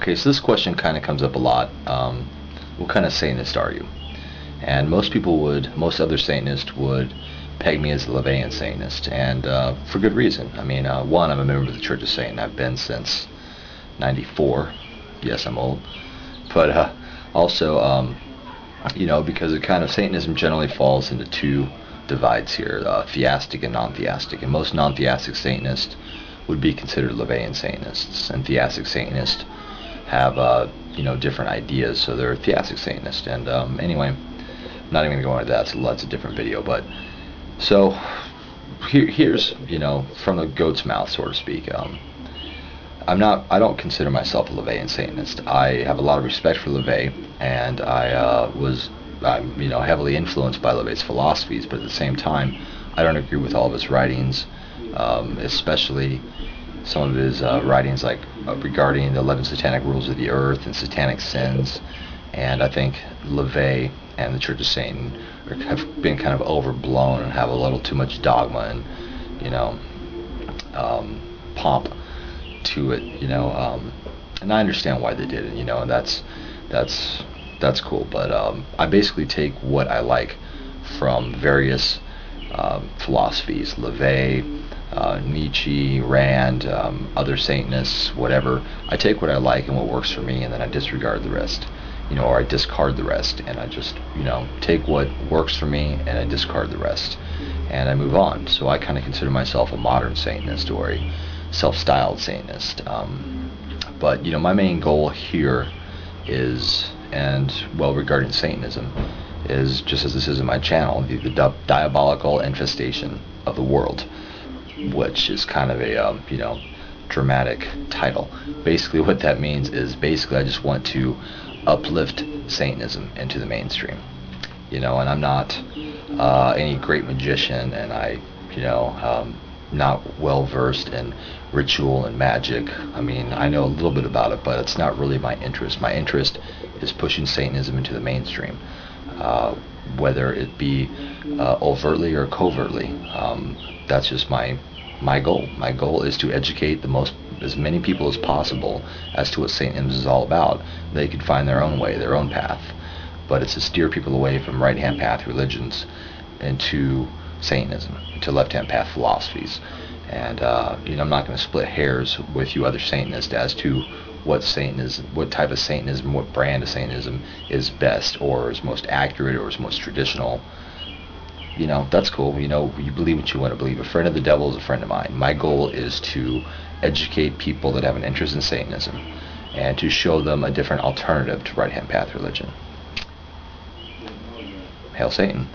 Okay, so this question kind of comes up a lot. What kind of Satanist are you? And most other Satanists would peg me as a LaVeyan Satanist, and for good reason. I mean, one, I'm a member of the Church of Satan. I've been since '94. Yes, I'm old. But also, because it kind of Satanism generally falls into two divides here, theistic and non-theistic. And most non-theistic Satanists would be considered LaVeyan Satanists, and theistic Satanists have different ideas, so they're theistic Satanists. And anyway, I'm not even going to go into that, so that's a different video. But so here's from the goat's mouth, so to speak. I don't consider myself a LaVeyan Satanist. I have a lot of respect for LaVey, and I'm heavily influenced by LaVey's philosophies, but at the same time, I don't agree with all of his writings, especially some of his writings regarding the 11 satanic rules of the earth and satanic sins. And I think LaVey and the Church of Satan have been kind of overblown and have a little too much dogma and pomp to it, and I understand why they did it, and that's cool. But I basically take what I like from various philosophies, LaVey, Nietzsche, Rand, other Satanists, whatever. I take what I like and what works for me, and then I disregard the rest, or I discard the rest, and I just take what works for me and I discard the rest, and I move on. So I kind of consider myself a modern Satanist, or a self-styled Satanist. But my main goal here is, regarding Satanism, is, just as this is in my channel, the diabolical infestation of the world, which is kind of a dramatic title. Basically what that means is, I just want to uplift Satanism into the mainstream, and I'm not any great magician, and I not well versed in ritual and magic. I mean, I know a little bit about it, but it's not really my interest. My interest is pushing Satanism into the mainstream, whether it be overtly or covertly. That's just my goal. My goal is to educate as many people as possible as to what Satanism is all about. They can find their own way, their own path, but it's to steer people away from right-hand path religions into Satanism, to left-hand path philosophies. And I'm not going to split hairs with you other Satanists as to what type of Satanism, what brand of Satanism is best, or is most accurate, or is most traditional. That's cool. You believe what you want to believe. A friend of the devil is a friend of mine. My goal is to educate people that have an interest in Satanism, and to show them a different alternative to right-hand path religion. Hail Satan.